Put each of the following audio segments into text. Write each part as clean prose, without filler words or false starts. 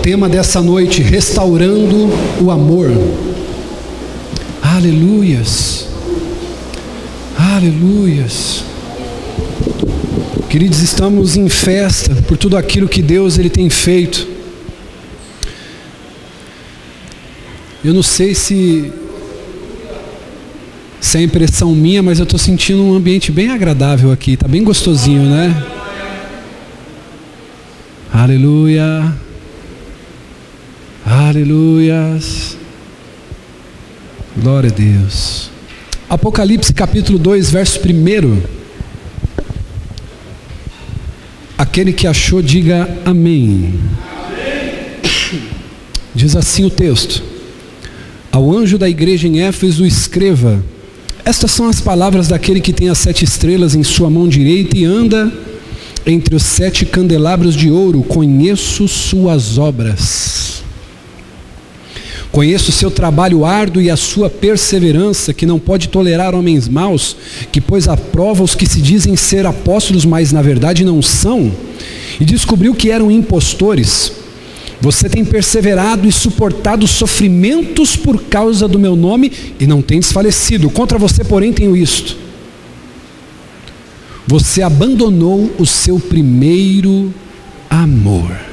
tema dessa noite: restaurando o amor. Aleluias, aleluias. Queridos, estamos em festa por tudo aquilo que Deus ele tem feito. Eu não sei se é impressão minha, mas eu estou sentindo um ambiente bem agradável aqui, está bem gostosinho, né? Aleluia, aleluias, glória a Deus. Apocalipse capítulo 2, verso 1. Aquele que achou, diga amém. Diz assim o texto: ao anjo da igreja em Éfeso escreva: estas são as palavras daquele que tem as 7 estrelas em sua mão direita e anda entre os 7 candelabros de ouro. Conheço suas obras. Conheço o seu trabalho árduo e a sua perseverança, que não pode tolerar homens maus, que pôs à prova os que se dizem ser apóstolos, mas na verdade não são, e descobriu que eram impostores. Você tem perseverado e suportado sofrimentos por causa do meu nome e não tem desfalecido. Contra você, porém, tenho isto: você abandonou o seu primeiro amor.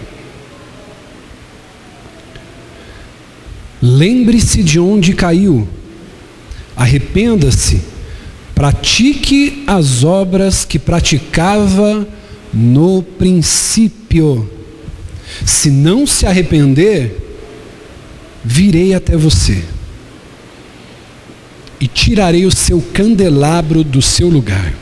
Lembre-se de onde caiu, arrependa-se, pratique as obras que praticava no princípio. Se não se arrepender, virei até você e tirarei o seu candelabro do seu lugar.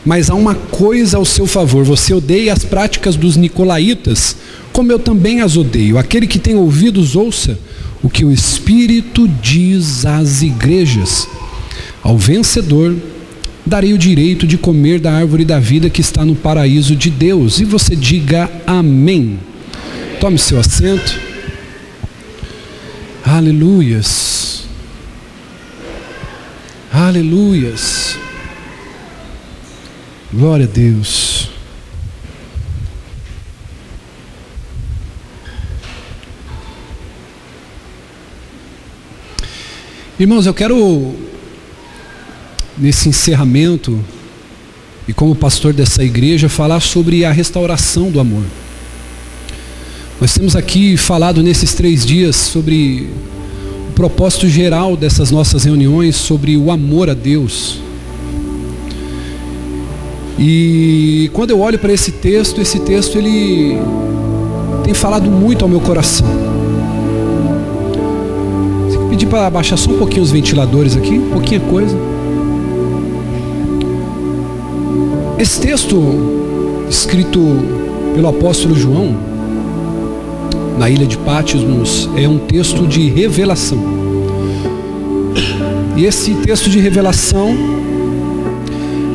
Mas há uma coisa ao seu favor: você odeia as práticas dos nicolaítas, como eu também as odeio. Aquele que tem ouvidos, ouça o que o Espírito diz às igrejas. Ao vencedor darei o direito de comer da árvore da vida que está no paraíso de Deus. E você diga amém. Tome seu assento. Aleluias, aleluias, glória a Deus. Irmãos, eu quero, nesse encerramento, e como pastor dessa igreja, falar sobre a restauração do amor. Nós temos aqui falado nesses 3 dias sobre o propósito geral dessas nossas reuniões, sobre o amor a Deus. E quando eu olho para esse texto ele tem falado muito ao meu coração. Vou pedir para abaixar só um pouquinho os ventiladores aqui, pouquinha coisa. Esse texto, escrito pelo apóstolo João, na ilha de Patmos, é um texto de revelação. E esse texto de revelação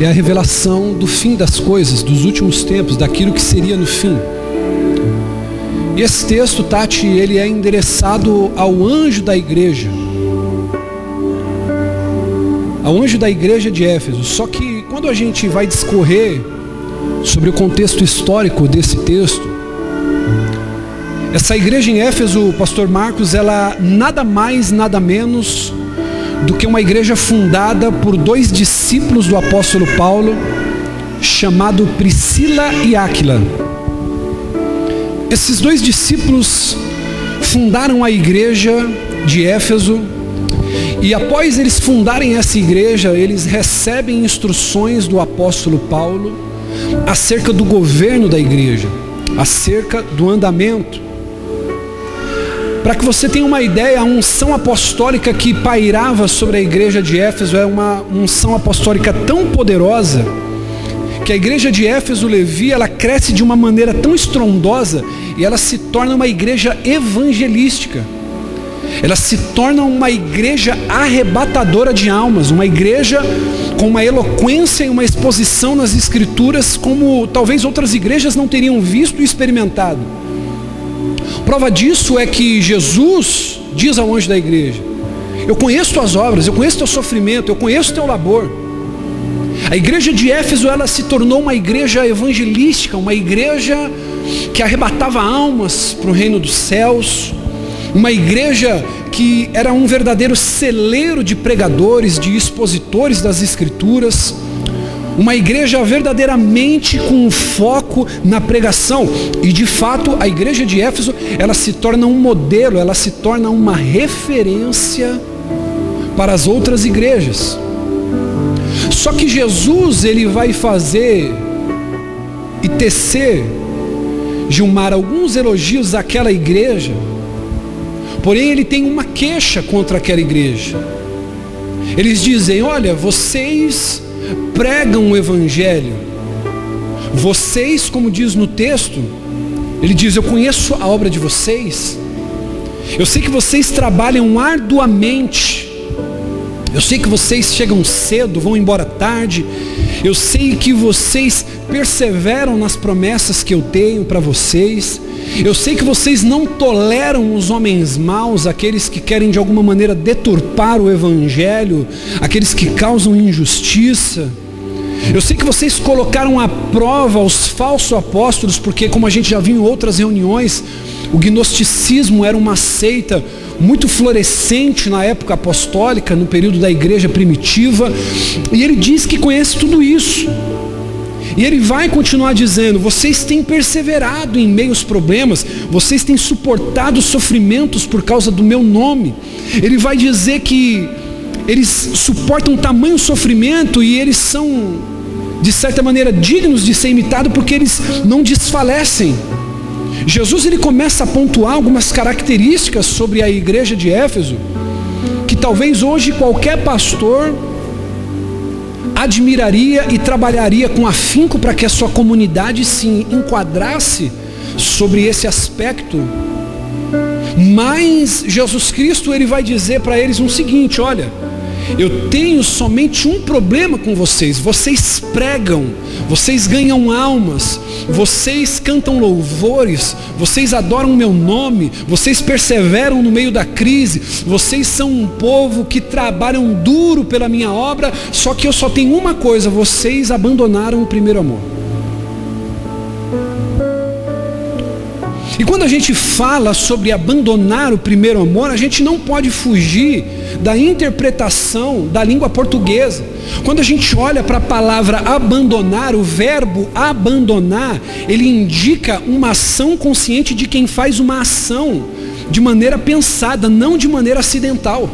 é a revelação do fim das coisas, dos últimos tempos, daquilo que seria no fim. E esse texto, Tati, ele é endereçado ao anjo da igreja, ao anjo da igreja de Éfeso. Só que quando a gente vai discorrer sobre o contexto histórico desse texto, essa igreja em Éfeso, pastor Marcos, ela nada mais, nada menos do que uma igreja fundada por 2 discípulos do apóstolo Paulo, chamado Priscila e Áquila. Esses 2 discípulos fundaram a igreja de Éfeso, e após eles fundarem essa igreja, eles recebem instruções do apóstolo Paulo acerca do governo da igreja, acerca do andamento. Para que você tenha uma ideia, a unção apostólica que pairava sobre a igreja de Éfeso é uma unção apostólica tão poderosa que a igreja de Éfeso, Levi, ela cresce de uma maneira tão estrondosa e ela se torna uma igreja evangelística. Ela se torna uma igreja arrebatadora de almas, uma igreja com uma eloquência e uma exposição nas escrituras como talvez outras igrejas não teriam visto e experimentado. Prova disso é que Jesus diz ao anjo da igreja: eu conheço tuas obras, eu conheço teu sofrimento, eu conheço teu labor. A igreja de Éfeso, ela se tornou uma igreja evangelística, uma igreja que arrebatava almas para o reino dos céus, uma igreja que era um verdadeiro celeiro de pregadores, de expositores das Escrituras, uma igreja verdadeiramente com foco na pregação. E de fato a igreja de Éfeso, ela se torna um modelo, ela se torna uma referência para as outras igrejas. Só que Jesus, ele vai fazer e tecer, Gilmar, alguns elogios àquela igreja, porém ele tem uma queixa contra aquela igreja. Eles dizem: olha, vocês pregam o evangelho, vocês, como diz no texto, ele diz: eu conheço a obra de vocês, eu sei que vocês trabalham arduamente, eu sei que vocês chegam cedo, vão embora tarde, eu sei que vocês perseveram nas promessas que eu tenho para vocês, eu sei que vocês não toleram os homens maus, aqueles que querem de alguma maneira deturpar o evangelho, aqueles que causam injustiça. Eu sei que vocês colocaram à prova os falsos apóstolos, porque, como a gente já viu em outras reuniões, o gnosticismo era uma seita muito florescente na época apostólica, no período da igreja primitiva, e ele diz que conhece tudo isso. E ele vai continuar dizendo: vocês têm perseverado em meio aos problemas, vocês têm suportado sofrimentos por causa do meu nome. Ele vai dizer que eles suportam tamanho sofrimento e eles são, de certa maneira, dignos de ser imitados, porque eles não desfalecem. Jesus, ele começa a pontuar algumas características sobre a igreja de Éfeso, que talvez hoje qualquer pastor admiraria e trabalharia com afinco para que a sua comunidade se enquadrasse sobre esse aspecto. Mas Jesus Cristo, ele vai dizer para eles o seguinte: olha, eu tenho somente um problema com vocês: vocês pregam, vocês ganham almas, vocês cantam louvores, vocês adoram o meu nome, vocês perseveram no meio da crise, vocês são um povo que trabalham duro pela minha obra, só que eu só tenho uma coisa: vocês abandonaram o primeiro amor. E quando a gente fala sobre abandonar o primeiro amor, a gente não pode fugir da interpretação da língua portuguesa. Quando a gente olha para a palavra abandonar, o verbo abandonar, ele indica uma ação consciente de quem faz uma ação de maneira pensada, não de maneira acidental.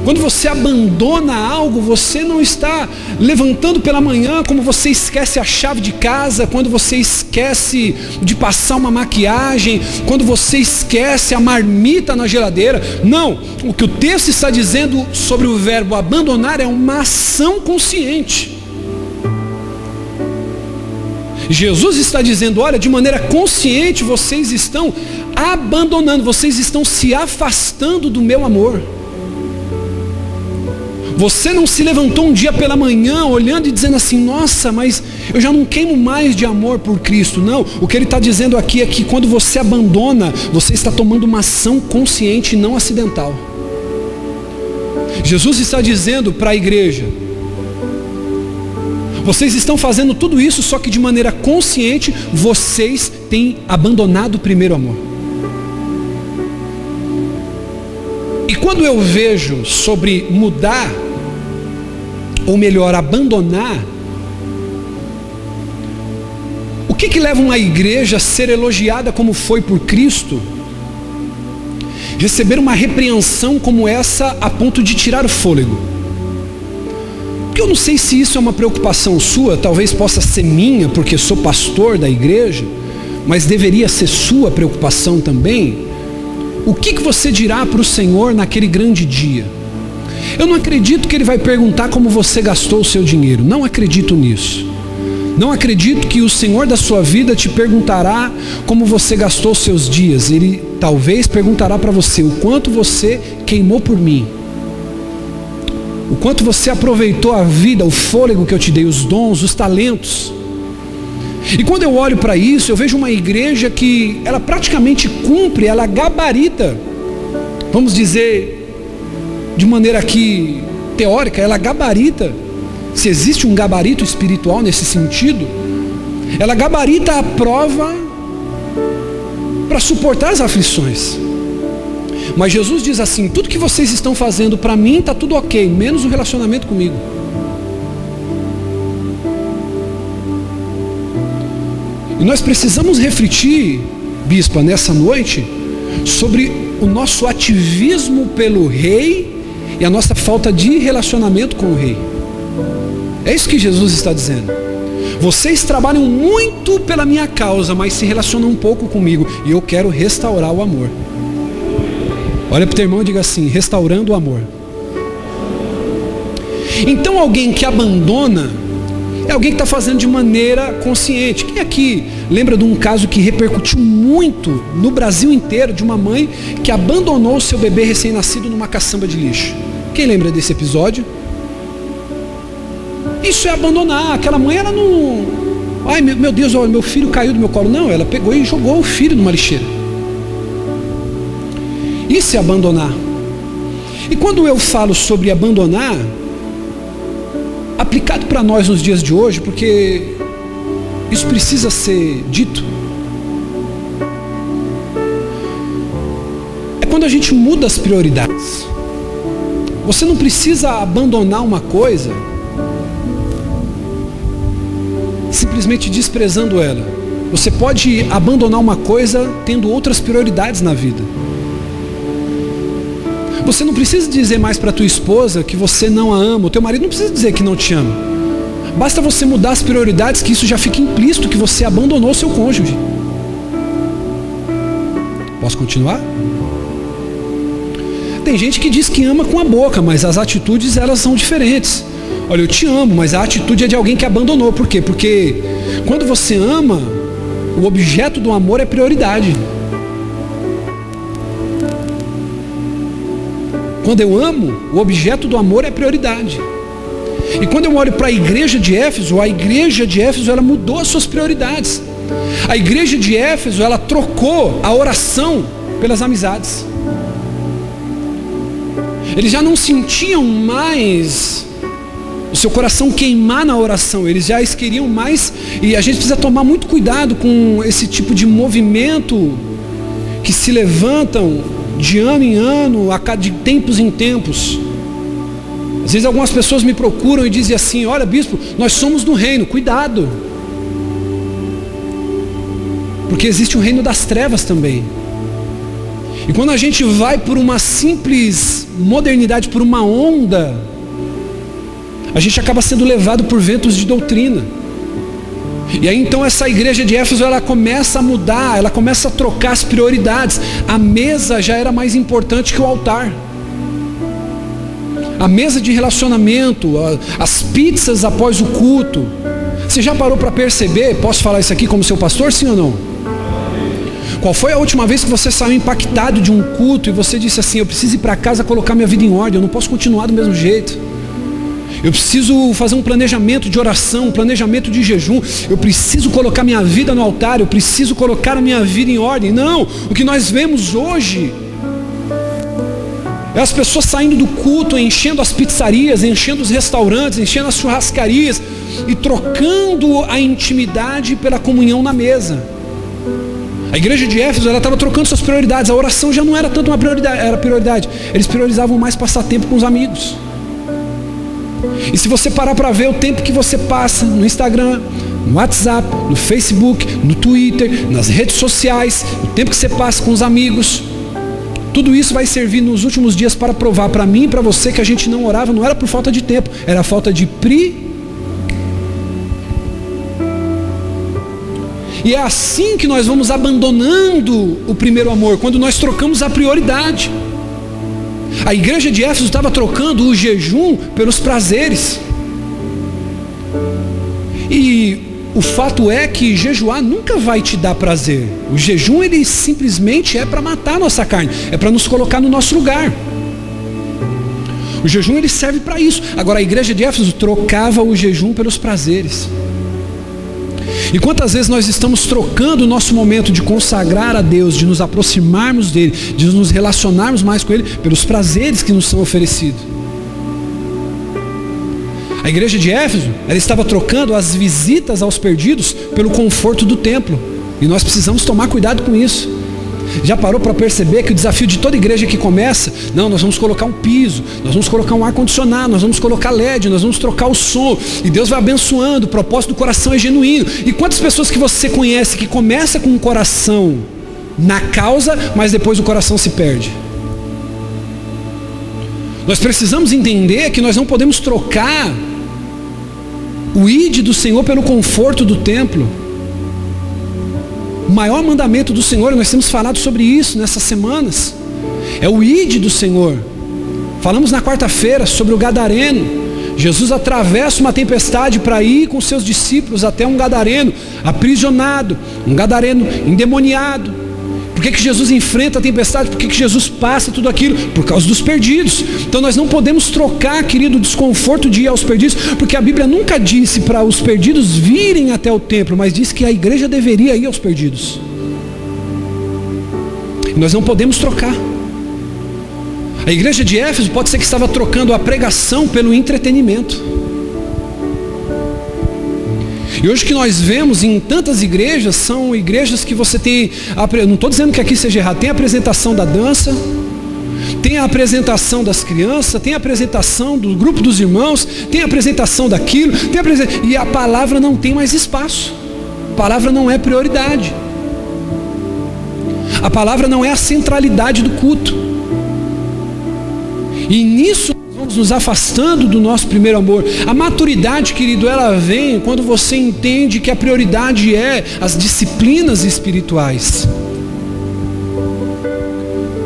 Quando você abandona algo, você não está levantando pela manhã como você esquece a chave de casa, quando você esquece de passar uma maquiagem, quando você esquece a marmita na geladeira. Não, o que o texto está dizendo sobre o verbo abandonar é uma ação consciente. Jesus está dizendo: olha, de maneira consciente vocês estão abandonando, vocês estão se afastando do meu amor. Você não se levantou um dia pela manhã olhando e dizendo assim: nossa, mas eu já não queimo mais de amor por Cristo. Não, o que ele está dizendo aqui é que quando você abandona, você está tomando uma ação consciente e não acidental. Jesus está dizendo para a igreja: vocês estão fazendo tudo isso, só que de maneira consciente vocês têm abandonado o primeiro amor. E quando eu vejo sobre mudar, ou melhor, abandonar, o que leva uma igreja a ser elogiada como foi por Cristo, receber uma repreensão como essa a ponto de tirar o fôlego? Porque eu não sei se isso é uma preocupação sua, talvez possa ser minha, porque sou pastor da igreja, mas deveria ser sua preocupação também. O que você dirá para o Senhor naquele grande dia? Eu não acredito que Ele vai perguntar como você gastou o seu dinheiro. Não acredito nisso. Não acredito que o Senhor da sua vida te perguntará como você gastou os seus dias. Ele talvez perguntará para você o quanto você queimou por mim, o quanto você aproveitou a vida, o fôlego que eu te dei, os dons, os talentos. E quando eu olho para isso, eu vejo uma igreja que ela praticamente cumpre, ela gabarita, vamos dizer de maneira aqui teórica, ela gabarita, se existe um gabarito espiritual nesse sentido, ela gabarita a prova para suportar as aflições. Mas Jesus diz assim: tudo que vocês estão fazendo para mim está tudo ok, menos o relacionamento comigo. E nós precisamos refletir, bispa, nessa noite, sobre o nosso ativismo pelo rei e a nossa falta de relacionamento com o rei. É isso que Jesus está dizendo. Vocês trabalham muito pela minha causa, mas se relacionam um pouco comigo, e eu quero restaurar o amor. Olha para o teu irmão e diga assim: restaurando o amor. Então alguém que abandona é alguém que está fazendo de maneira consciente. Quem aqui lembra de um caso que repercutiu muito no Brasil inteiro, de uma mãe que abandonou o seu bebê recém-nascido numa caçamba de lixo? Quem lembra desse episódio? Isso é abandonar. Aquela mãe, ela não... Ai, meu Deus, olha, meu filho caiu do meu colo. Não, ela pegou e jogou o filho numa lixeira. Isso é abandonar. E quando eu falo sobre abandonar, aplicado para nós nos dias de hoje, porque isso precisa ser dito, é quando a gente muda as prioridades. Você não precisa abandonar uma coisa simplesmente desprezando ela. Você pode abandonar uma coisa tendo outras prioridades na vida. Você não precisa dizer mais para tua esposa que você não a ama. O teu marido não precisa dizer que não te ama. Basta você mudar as prioridades, que isso já fica implícito que você abandonou o seu cônjuge. Posso continuar? Tem gente que diz que ama com a boca, mas as atitudes, elas são diferentes. Olha, eu te amo, mas a atitude é de alguém que abandonou. Por quê? Porque quando você ama, o objeto do amor é prioridade. Quando eu amo, o objeto do amor é prioridade. E quando eu olho para a igreja de Éfeso, ela mudou as suas prioridades. A igreja de Éfeso, ela trocou a oração pelas amizades. Eles já não sentiam mais o seu coração queimar na oração, eles já queriam mais. E a gente precisa tomar muito cuidado com esse tipo de movimento que se levantam de ano em ano, de tempos em tempos. Às vezes algumas pessoas me procuram e dizem assim: olha, bispo, nós somos do reino. Cuidado, porque existe o reino das trevas também. E quando a gente vai por uma simples modernidade, por uma onda, a gente acaba sendo levado por ventos de doutrina. E aí então essa igreja de Éfeso, ela começa a mudar, ela começa a trocar as prioridades. A mesa já era mais importante que o altar. A mesa de relacionamento, as pizzas após o culto. Você já parou para perceber? Posso falar isso aqui como seu pastor, sim ou não? Qual foi a última vez que você saiu impactado de um culto e você disse assim: eu preciso ir para casa colocar minha vida em ordem, eu não posso continuar do mesmo jeito. Eu preciso fazer um planejamento de oração, um planejamento de jejum. Eu preciso colocar minha vida no altar, eu preciso colocar a minha vida em ordem. Não, o que nós vemos hoje é as pessoas saindo do culto, enchendo as pizzarias, enchendo os restaurantes, enchendo as churrascarias e trocando a intimidade pela comunhão na mesa. A igreja de Éfeso, ela estava trocando suas prioridades. A oração já não era tanto uma prioridade, era prioridade. Eles priorizavam mais passar tempo com os amigos. E se você parar para ver o tempo que você passa no Instagram, no WhatsApp, no Facebook, no Twitter, nas redes sociais, o tempo que você passa com os amigos, tudo isso vai servir nos últimos dias para provar para mim e para você que a gente não orava, não era por falta de tempo, era falta de E é assim que nós vamos abandonando o primeiro amor, quando nós trocamos a prioridade. A igreja de Éfeso estava trocando o jejum pelos prazeres. E o fato é que jejuar nunca vai te dar prazer. O jejum, ele simplesmente é para matar a nossa carne, é para nos colocar no nosso lugar. O jejum, ele serve para isso. Agora a igreja de Éfeso trocava o jejum pelos prazeres. E quantas vezes nós estamos trocando o nosso momento de consagrar a Deus, de nos aproximarmos dEle, de nos relacionarmos mais com Ele, pelos prazeres que nos são oferecidos. A igreja de Éfeso, ela estava trocando as visitas aos perdidos pelo conforto do templo. E nós precisamos tomar cuidado com isso. Já parou para perceber que o desafio de toda igreja que começa, não, nós vamos colocar um piso, nós vamos colocar um ar-condicionado, nós vamos colocar LED, nós vamos trocar o som, e Deus vai abençoando, o propósito do coração é genuíno. E quantas pessoas que você conhece que começa com o coração na causa, mas depois o coração se perde? Nós precisamos entender que nós não podemos trocar o ide do Senhor pelo conforto do templo. O maior mandamento do Senhor, e nós temos falado sobre isso nessas semanas, é o ide do Senhor. Falamos na quarta-feira sobre o gadareno. Jesus atravessa uma tempestade para ir com seus discípulos até um gadareno aprisionado, um gadareno endemoniado. Por que Jesus enfrenta a tempestade? Por que Jesus passa tudo aquilo? Por causa dos perdidos. Então nós não podemos trocar, querido, o desconforto de ir aos perdidos, porque a Bíblia nunca disse para os perdidos virem até o templo, mas disse que a igreja deveria ir aos perdidos. E nós não podemos trocar. A igreja de Éfeso pode ser que estava trocando a pregação pelo entretenimento. E hoje que nós vemos em tantas igrejas, são igrejas que você tem, não estou dizendo que aqui seja errado, tem a apresentação da dança, tem a apresentação das crianças, tem a apresentação do grupo dos irmãos, tem a apresentação daquilo, e a palavra não tem mais espaço. A palavra não é prioridade. A palavra não é a centralidade do culto. E nisso vamos nos afastando do nosso primeiro amor. A maturidade, querido, ela vem quando você entende que a prioridade é as disciplinas espirituais.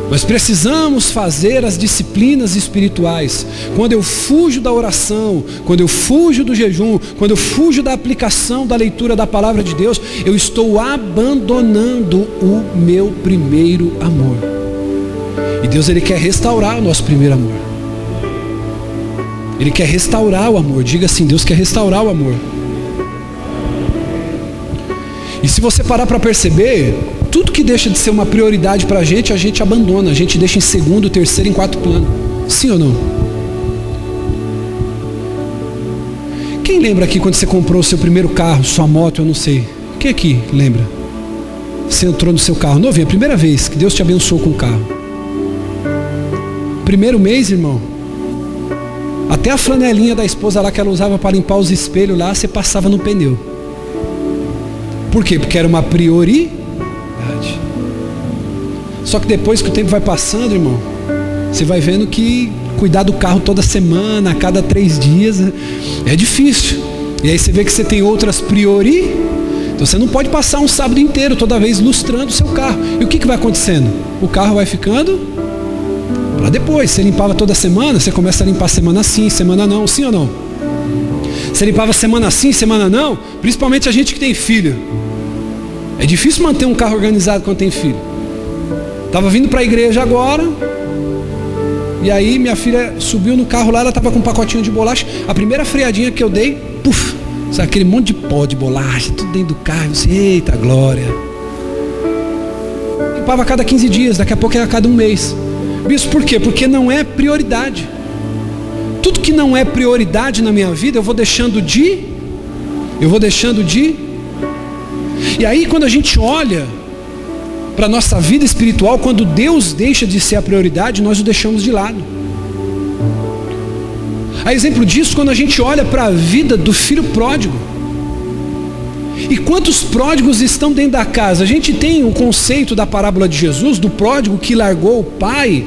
Nós precisamos fazer as disciplinas espirituais. Quando eu fujo da oração, quando eu fujo do jejum, quando eu fujo da aplicação da leitura da palavra de Deus, eu estou abandonando o meu primeiro amor. E Deus, Ele quer restaurar o nosso primeiro amor. Ele quer restaurar o amor. Diga assim, Deus quer restaurar o amor. E se você parar para perceber, tudo que deixa de ser uma prioridade para a gente abandona. A gente deixa em segundo, terceiro, em quarto plano. Sim ou não? Quem lembra aqui quando você comprou o seu primeiro carro, sua moto, eu não sei. Quem aqui lembra? Você entrou no seu carro novinho, a primeira vez que Deus te abençoou com o carro. Primeiro mês, irmão, até a flanelinha da esposa lá que ela usava para limpar os espelhos lá, você passava no pneu. Por quê? Porque era uma prioridade. Só que depois que o tempo vai passando, irmão, você vai vendo que cuidar do carro toda semana, a cada 3 dias, é difícil. E aí você vê que você tem outras prioridades. Então você não pode passar um sábado inteiro toda vez lustrando o seu carro. E o que vai acontecendo? O carro vai ficando para depois. Você limpava toda semana, você começa a limpar semana sim, semana não, sim ou não? Você limpava semana sim, semana não, principalmente a gente que tem filho. É difícil manter um carro organizado quando tem filho. Estava vindo para a igreja agora, e aí minha filha subiu no carro lá, ela estava com um pacotinho de bolacha. A primeira freadinha que eu dei, puf, sabe, aquele monte de pó de bolacha, tudo dentro do carro. Eu disse, eita glória. Limpava a cada 15 dias, daqui a pouco era a cada 1 mês. Isso por quê? Porque não é prioridade. Tudo que não é prioridade na minha vida, eu vou deixando de. E aí quando a gente olha para a nossa vida espiritual, quando Deus deixa de ser a prioridade, nós o deixamos de lado. A exemplo disso, quando a gente olha para a vida do filho pródigo. E quantos pródigos estão dentro da casa? A gente tem o conceito da parábola de Jesus, do pródigo que largou o pai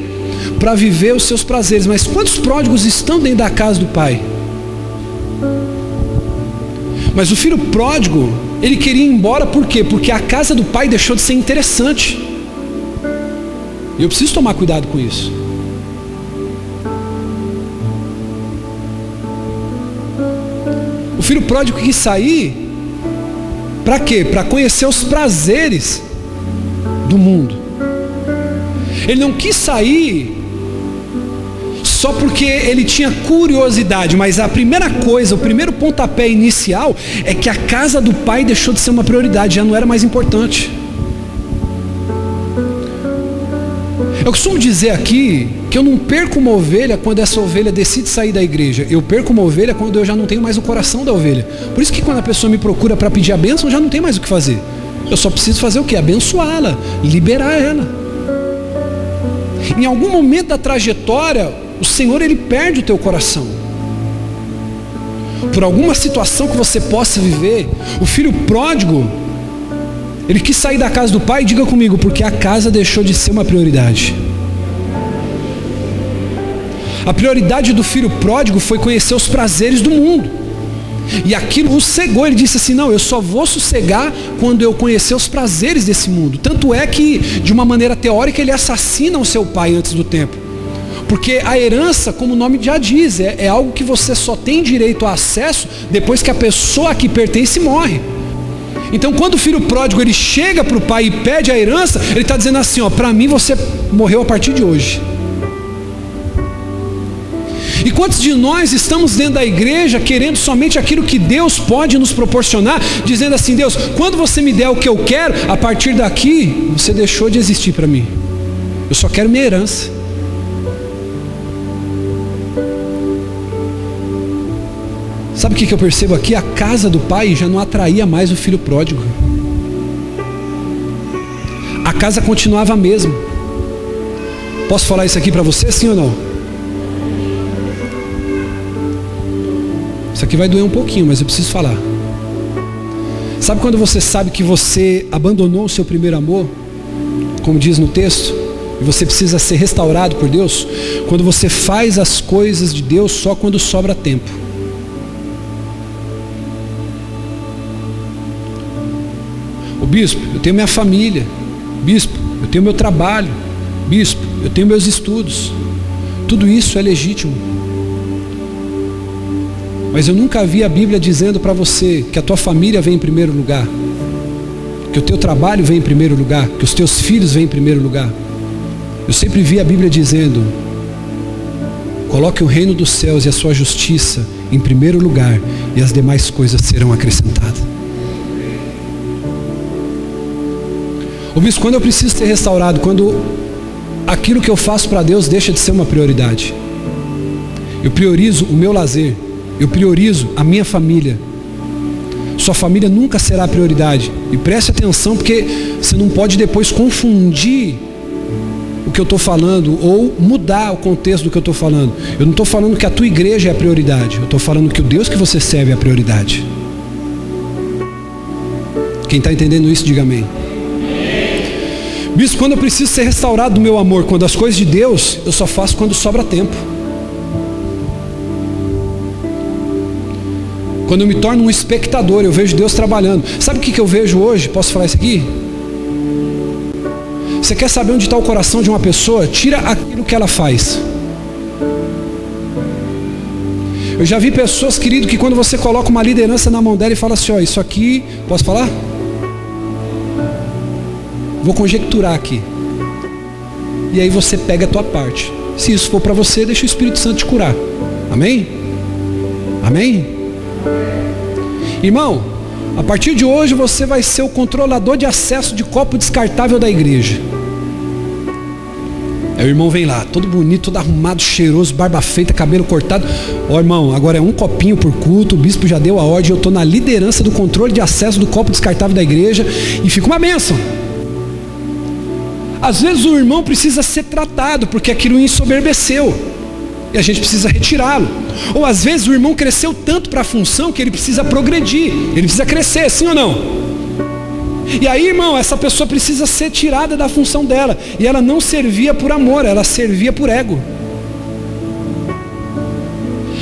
para viver os seus prazeres. Mas quantos pródigos estão dentro da casa do pai? Mas o filho pródigo, ele queria ir embora por quê? Porque a casa do pai deixou de ser interessante. E eu preciso tomar cuidado com isso. O filho pródigo quis sair para quê? Para conhecer os prazeres do mundo. Ele não quis sair só porque ele tinha curiosidade, mas a primeira coisa, o primeiro pontapé inicial é que a casa do pai deixou de ser uma prioridade, já não era mais importante. Eu costumo dizer aqui que eu não perco uma ovelha quando essa ovelha decide sair da igreja. Eu perco uma ovelha quando eu já não tenho mais o coração da ovelha. Por isso que quando a pessoa me procura para pedir a bênção, eu já não tenho mais o que fazer. Eu só preciso fazer o quê? Abençoá-la, liberar ela. Em algum momento da trajetória, o Senhor, Ele perde o teu coração. Por alguma situação que você possa viver, o filho pródigo, ele quis sair da casa do pai, diga comigo, porque a casa deixou de ser uma prioridade. A prioridade do filho pródigo foi conhecer os prazeres do mundo. E aquilo o cegou, ele disse assim, não, eu só vou sossegar quando eu conhecer os prazeres desse mundo. Tanto é que, de uma maneira teórica, ele assassina o seu pai antes do tempo. Porque a herança, como o nome já diz, é algo que você só tem direito a acesso depois que a pessoa a que pertence morre. Então quando o filho pródigo ele chega para o pai e pede a herança, ele está dizendo assim, para mim você morreu a partir de hoje. E quantos de nós estamos dentro da igreja querendo somente aquilo que Deus pode nos proporcionar, dizendo assim, Deus, quando você me der o que eu quero, a partir daqui você deixou de existir para mim. Eu só quero minha herança. Sabe o que eu percebo aqui? A casa do pai já não atraía mais o filho pródigo. A casa continuava a mesma. Posso falar isso aqui para você, sim ou não? Isso aqui vai doer um pouquinho, mas eu preciso falar. Sabe quando você sabe que você abandonou o seu primeiro amor? Como diz no texto, e você precisa ser restaurado por Deus? Quando você faz as coisas de Deus só quando sobra tempo. Bispo, eu tenho minha família. Bispo, eu tenho meu trabalho. Bispo, eu tenho meus estudos. Tudo isso é legítimo. Mas eu nunca vi a Bíblia dizendo para você que a tua família vem em primeiro lugar, que o teu trabalho vem em primeiro lugar, que os teus filhos vêm em primeiro lugar. Eu sempre vi a Bíblia dizendo, coloque o reino dos céus e a sua justiça em primeiro lugar, e as demais coisas serão acrescentadas. Ô bispo, quando eu preciso ser restaurado, quando aquilo que eu faço para Deus deixa de ser uma prioridade. Eu priorizo o meu lazer, eu priorizo a minha família. Sua família nunca será a prioridade. E preste atenção, porque você não pode depois confundir o que eu estou falando ou mudar o contexto do que eu estou falando. Eu não estou falando que a tua igreja é a prioridade, eu estou falando que o Deus que você serve é a prioridade. Quem está entendendo isso, diga amém. Bispo, quando eu preciso ser restaurado do meu amor, quando as coisas de Deus, eu só faço quando sobra tempo. Quando eu me torno um espectador, eu vejo Deus trabalhando. Sabe o que eu vejo hoje? Posso falar isso aqui? Você quer saber onde está o coração de uma pessoa? Tira aquilo que ela faz. Eu já vi pessoas, querido, que quando você coloca uma liderança na mão dela e fala assim, isso aqui, posso falar? Vou conjecturar aqui. E aí você pega a tua parte. Se isso for para você, deixa o Espírito Santo te curar. Amém? Amém? Irmão, a partir de hoje você vai ser o controlador de acesso de copo descartável da igreja. Aí o irmão vem lá, todo bonito, todo arrumado, cheiroso, barba feita, cabelo cortado. Ó irmão, agora é um copinho por culto, o bispo já deu a ordem, eu estou na liderança do controle de acesso do copo descartável da igreja e fica uma bênção. Às vezes o irmão precisa ser tratado, porque aquilo ensoberbeceu, e a gente precisa retirá-lo. Ou às vezes o irmão cresceu tanto para a função, que ele precisa progredir, ele precisa crescer, sim ou não? E aí, irmão, essa pessoa precisa ser tirada da função dela, e ela não servia por amor, ela servia por ego.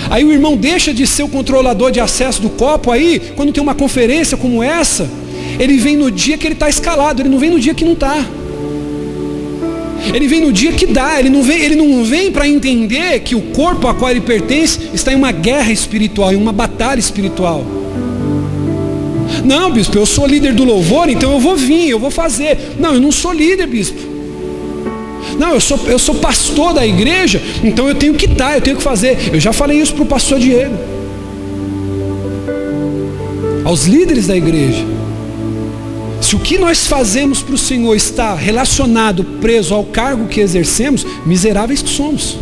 Aí o irmão deixa de ser o controlador de acesso do copo, aí, quando tem uma conferência como essa, ele vem no dia que ele está escalado, ele não vem no dia que não está. Ele vem no dia que dá, ele não vem para entender que o corpo a qual ele pertence está em uma guerra espiritual, em uma batalha espiritual. Não, bispo, eu sou líder do louvor, então eu vou vir, eu vou fazer. Não, eu não sou líder, bispo. Não, eu sou pastor da igreja, então eu tenho que estar, eu tenho que fazer. Eu já falei isso para o pastor Diego, aos líderes da igreja. Se o que nós fazemos para o Senhor está relacionado, preso ao cargo que exercemos, miseráveis que somos.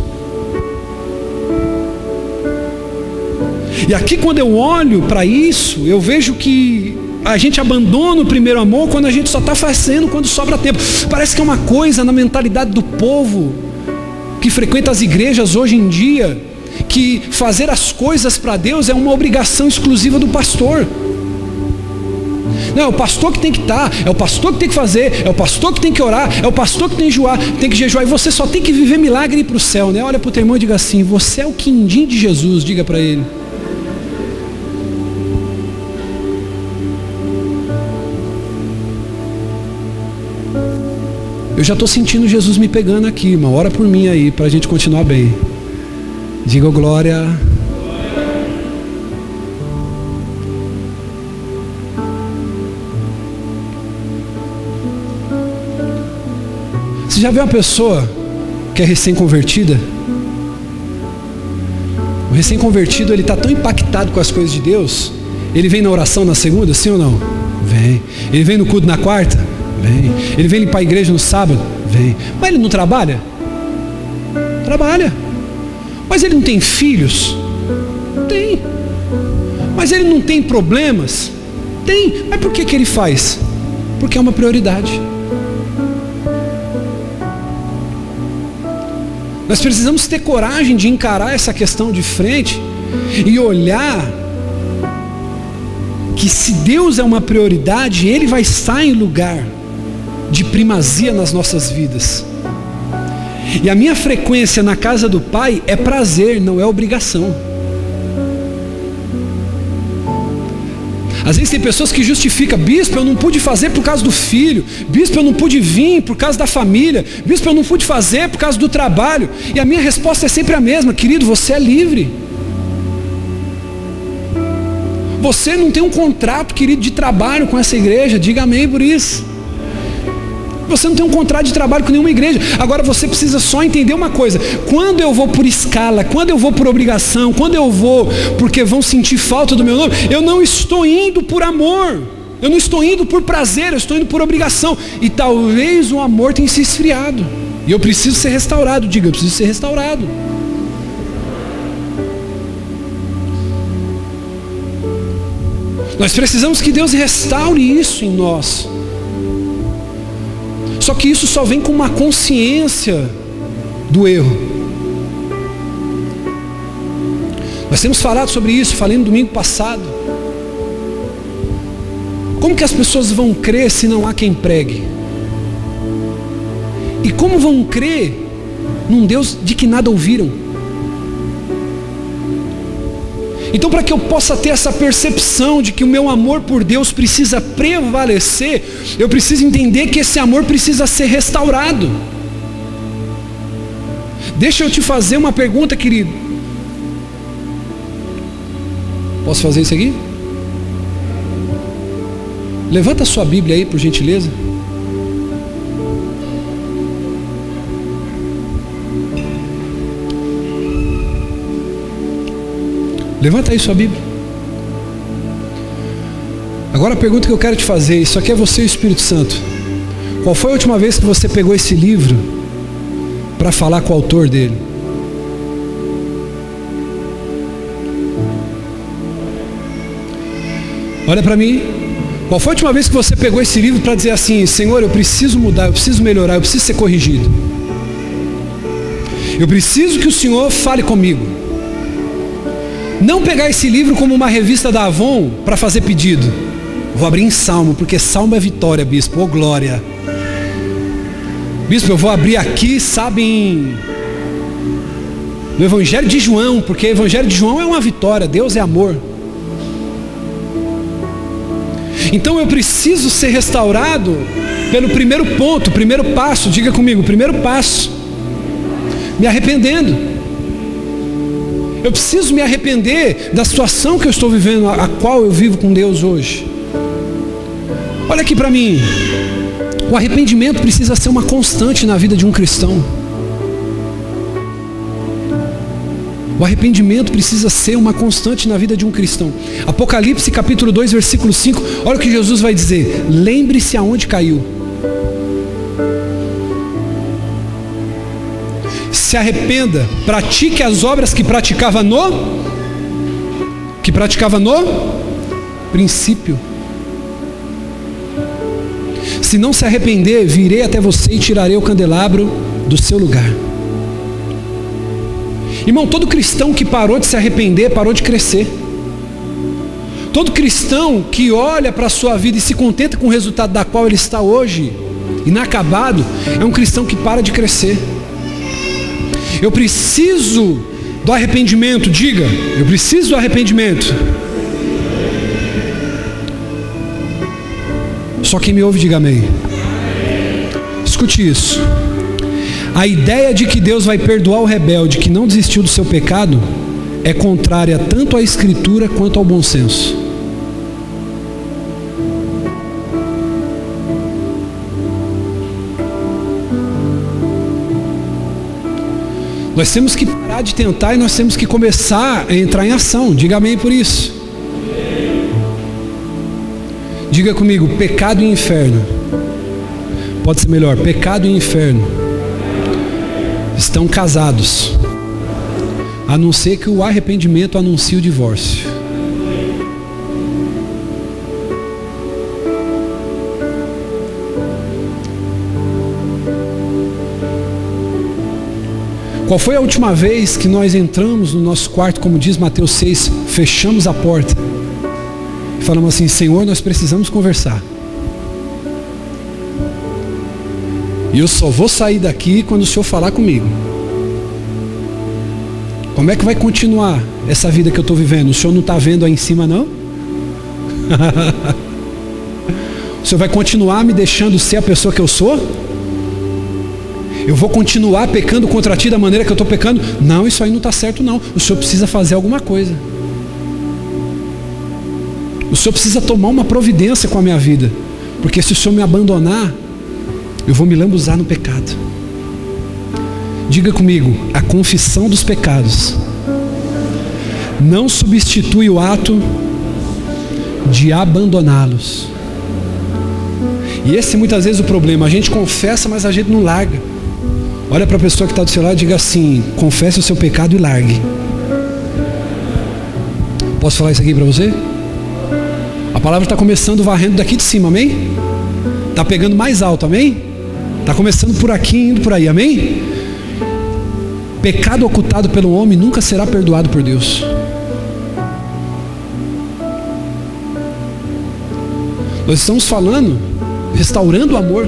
E aqui, quando eu olho para isso, eu vejo que a gente abandona o primeiro amor quando a gente só está fazendo quando sobra tempo. Parece que é uma coisa na mentalidade do povo que frequenta as igrejas hoje em dia, que fazer as coisas para Deus é uma obrigação exclusiva do pastor. Não, é o pastor que tem que estar, é o pastor que tem que fazer, é o pastor que tem que orar, é o pastor que tem que jejuar, e você só tem que viver milagre e ir para o céu, né? Olha para o teu irmão e diga assim: você é o quindim de Jesus, diga para ele. Eu já estou sentindo Jesus me pegando aqui, irmão. Ora por mim aí, para a gente continuar bem. Diga glória. Você já viu uma pessoa que é recém-convertida? O recém-convertido, ele está tão impactado com as coisas de Deus. Ele vem na oração na segunda, sim ou não? Vem. Ele vem no culto na quarta? Vem. Ele vem limpar a igreja no sábado? Vem. Mas ele não trabalha? Trabalha. Mas ele não tem filhos? Tem. Mas ele não tem problemas? Tem. Mas por que ele faz? Porque é uma prioridade. Nós precisamos ter coragem de encarar essa questão de frente e olhar que se Deus é uma prioridade, Ele vai estar em lugar de primazia nas nossas vidas. E a minha frequência na casa do Pai é prazer, não é obrigação. Às vezes tem pessoas que justificam: bispo, eu não pude fazer por causa do filho, bispo, eu não pude vir por causa da família, bispo, eu não pude fazer por causa do trabalho. E a minha resposta é sempre a mesma: querido, você é livre. Você não tem um contrato, querido, de trabalho com essa igreja, diga amém por isso. Você não tem um contrato de trabalho com nenhuma igreja. Agora você precisa só entender uma coisa: quando eu vou por escala, quando eu vou por obrigação, quando eu vou porque vão sentir falta do meu nome, eu não estou indo por amor, eu não estou indo por prazer, eu estou indo por obrigação. E talvez o amor tenha se esfriado, e eu preciso ser restaurado. Diga, eu preciso ser restaurado. Nós precisamos que Deus restaure isso em nós. Só que isso só vem com uma consciência do erro. Nós temos falado sobre isso, falei no domingo passado. Como que as pessoas vão crer se não há quem pregue? E como vão crer num Deus de que nada ouviram? Então, para que eu possa ter essa percepção de que o meu amor por Deus precisa prevalecer, eu preciso entender que esse amor precisa ser restaurado. Deixa eu te fazer uma pergunta, querido. Posso fazer isso aqui? Levanta a sua Bíblia aí, por gentileza. Levanta aí sua Bíblia. Agora a pergunta que eu quero te fazer, isso aqui é você e o Espírito Santo. Qual foi a última vez que você pegou esse livro para falar com o autor dele? Olha para mim. Qual foi a última vez que você pegou esse livro para dizer assim: Senhor, eu preciso mudar, eu preciso melhorar, eu preciso ser corrigido. Eu preciso que o Senhor fale comigo. Não pegar esse livro como uma revista da Avon para fazer pedido. Vou abrir em Salmo, porque Salmo é vitória, bispo, ô glória. Bispo, eu vou abrir aqui, sabe, no Evangelho de João, porque o Evangelho de João é uma vitória, Deus é amor. Então eu preciso ser restaurado pelo primeiro ponto, primeiro passo, diga comigo, primeiro passo, me arrependendo. Eu preciso me arrepender da situação que eu estou vivendo, a qual eu vivo com Deus hoje. Olha aqui para mim. O arrependimento precisa ser uma constante na vida de um cristão. O arrependimento precisa ser uma constante na vida de um cristão. Apocalipse capítulo 2, versículo 5, olha o que Jesus vai dizer: lembre-se aonde caiu. Se arrependa, pratique as obras que praticava no princípio. Se não se arrepender, virei até você e tirarei o candelabro do seu lugar. Irmão, todo cristão que parou de se arrepender, parou de crescer. Todo cristão que olha para a sua vida e se contenta com o resultado da qual ele está hoje, inacabado, é um cristão que para de crescer. Eu preciso do arrependimento, diga, eu preciso do arrependimento. Só quem me ouve, diga amém. Escute isso. A ideia de que Deus vai perdoar o rebelde que não desistiu do seu pecado é contrária tanto à Escritura quanto ao bom senso. Nós temos que parar de tentar e nós temos que começar a entrar em ação. Diga amém por isso. Diga comigo, pecado e inferno. Pode ser melhor, pecado e inferno estão casados, a não ser que o arrependimento anuncie o divórcio. Qual foi a última vez que nós entramos no nosso quarto, como diz Mateus 6, fechamos a porta e falamos assim: Senhor, nós precisamos conversar. E eu só vou sair daqui quando o Senhor falar comigo. Como é que vai continuar essa vida que eu estou vivendo? O Senhor não está vendo aí em cima, não? O Senhor vai continuar me deixando ser a pessoa que eu sou? Eu vou continuar pecando contra ti da maneira que eu estou pecando? Não, isso aí não está certo não. O Senhor precisa fazer alguma coisa. O Senhor precisa tomar uma providência com a minha vida. Porque se o Senhor me abandonar, eu vou me lambuzar no pecado. Diga comigo, a confissão dos pecados não substitui o ato de abandoná-los. E esse é muitas vezes o problema. A gente confessa, mas a gente não larga. Olha para a pessoa que está do seu lado e diga assim: confesse o seu pecado e largue. Posso falar isso aqui para você? A palavra está começando varrendo daqui de cima, amém? Está pegando mais alto, amém? Está começando por aqui e indo por aí, amém? Pecado ocultado pelo homem nunca será perdoado por Deus. Nós estamos falando, restaurando o amor.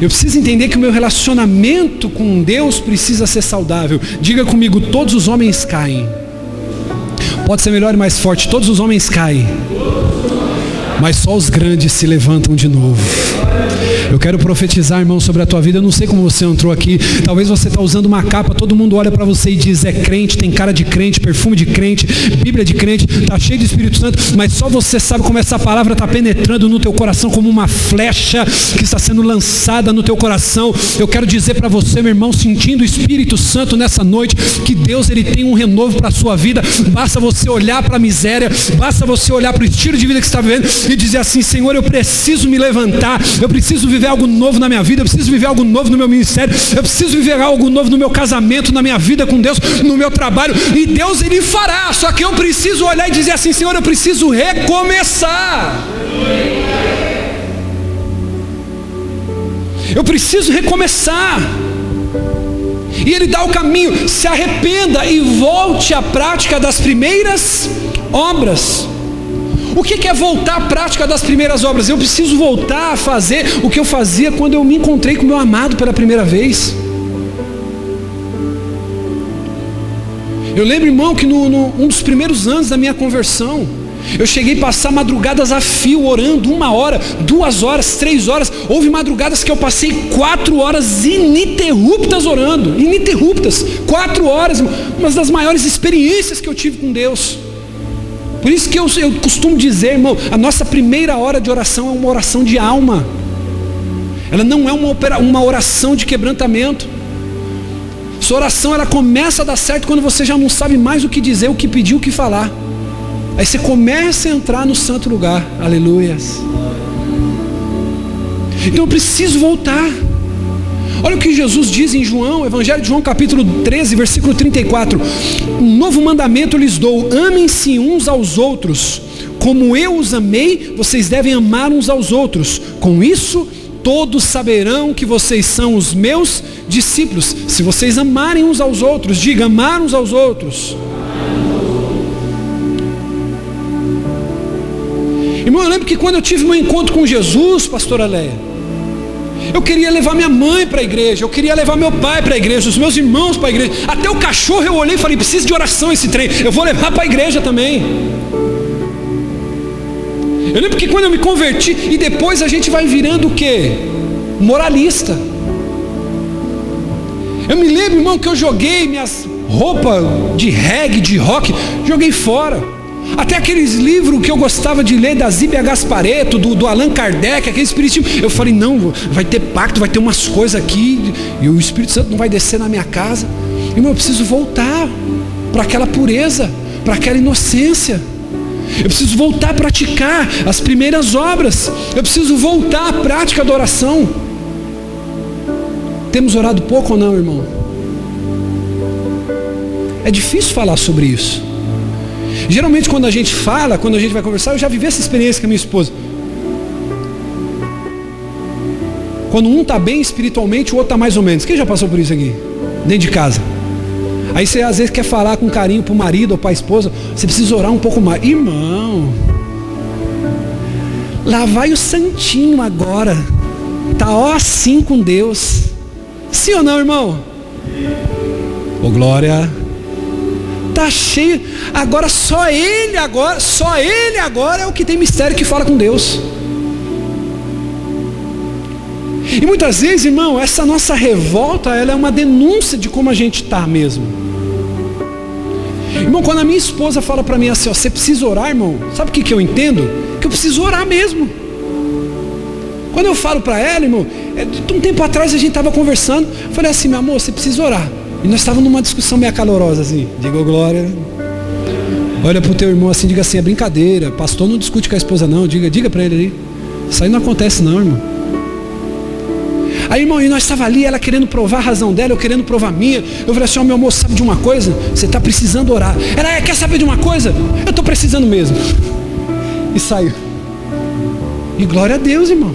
Eu preciso entender que o meu relacionamento com Deus precisa ser saudável. Diga comigo, todos os homens caem. Pode ser melhor e mais forte, todos os homens caem, mas só os grandes se levantam de novo. Eu quero profetizar, irmão, sobre a tua vida. Eu não sei como você entrou aqui. Talvez você está usando uma capa, todo mundo olha para você e diz: é crente, tem cara de crente, perfume de crente, Bíblia de crente, está cheio de Espírito Santo, mas só você sabe como essa palavra está penetrando no teu coração como uma flecha que está sendo lançada no teu coração. Eu quero dizer para você, meu irmão, sentindo o Espírito Santo nessa noite, que Deus ele tem um renovo para a sua vida. Basta você olhar para a miséria, basta você olhar para o estilo de vida que você está vivendo e dizer assim: Senhor, eu preciso me levantar, eu preciso viver algo novo na minha vida, eu preciso viver algo novo no meu ministério, eu preciso viver algo novo no meu casamento, na minha vida com Deus, no meu trabalho, e Deus ele fará. Só que eu preciso olhar e dizer assim: Senhor, eu preciso recomeçar. Eu preciso recomeçar. E ele dá o caminho: se arrependa e volte à prática das primeiras obras. O que é voltar à prática das primeiras obras? Eu preciso voltar a fazer o que eu fazia quando eu me encontrei com o meu amado pela primeira vez. Eu lembro, irmão, que um dos primeiros anos da minha conversão, eu cheguei a passar madrugadas a fio orando, 1 hora, 2 horas, 3 horas. Houve madrugadas que eu passei 4 horas ininterruptas orando, ininterruptas, 4 horas, uma das maiores experiências que eu tive com Deus. Por isso que eu costumo dizer, irmão, a nossa primeira hora de oração é uma oração de alma. Ela não é uma oração de quebrantamento. Sua oração, ela começa a dar certo quando você já não sabe mais o que dizer, o que pedir, o que falar. Aí você começa a entrar no santo lugar. Aleluias. Então eu preciso voltar. Olha o que Jesus diz em João, Evangelho de João capítulo 13, versículo 34. Um novo mandamento lhes dou: amem-se uns aos outros. Como eu os amei, vocês devem amar uns aos outros. Com isso, todos saberão que vocês são os meus discípulos, se vocês amarem uns aos outros. Diga: amar uns aos outros. Irmão, eu lembro que quando eu tive meu encontro com Jesus, pastora Leia, eu queria levar minha mãe para a igreja, eu queria levar meu pai para a igreja, os meus irmãos para a igreja, até o cachorro eu olhei e falei: precisa de oração esse trem, eu vou levar para a igreja também. Eu lembro que quando eu me converti, e depois a gente vai virando o quê? Moralista. Eu me lembro, irmão, que eu joguei minhas roupas de reggae, de rock, joguei fora. Até aqueles livros que eu gostava de ler, da Zíbia Gasparetto, do Allan Kardec, aquele espiritismo, eu falei: não, vai ter pacto, vai ter umas coisas aqui, e o Espírito Santo não vai descer na minha casa. Irmão, eu preciso voltar para aquela pureza, para aquela inocência. Eu preciso voltar a praticar as primeiras obras. Eu preciso voltar à prática da oração. Temos orado pouco ou não, irmão? É difícil falar sobre isso. Geralmente quando a gente fala, quando a gente vai conversar, eu já vivi essa experiência com a minha esposa. Quando um está bem espiritualmente, o outro está mais ou menos. Quem já passou por isso aqui? Dentro de casa. Aí você às vezes quer falar com carinho para o marido ou para a esposa, você precisa orar um pouco mais. Irmão, lá vai o santinho agora. Está ó assim com Deus. Sim ou não, irmão? Ô glória. Está cheio. Agora só ele agora é o que tem mistério, que fala com Deus. E muitas vezes, irmão, essa nossa revolta, ela é uma denúncia de como a gente está mesmo. Irmão, quando a minha esposa fala para mim assim: ó, você precisa orar, irmão, sabe o que eu entendo? Que eu preciso orar mesmo. Quando eu falo para ela, irmão, um tempo atrás a gente estava conversando, eu falei assim: meu amor, você precisa orar. E nós estávamos numa discussão meio calorosa assim. Diga glória. Olha para o teu irmão assim, diga assim: é brincadeira, pastor não discute com a esposa não. Diga para ele ali. Isso aí não acontece não, irmão. Aí, irmão, e nós estávamos ali, ela querendo provar a razão dela, eu querendo provar a minha. Eu falei assim: ó, meu amor, sabe de uma coisa? Você está precisando orar. Ela: quer saber de uma coisa? Eu estou precisando mesmo. E saiu. E glória a Deus, irmão.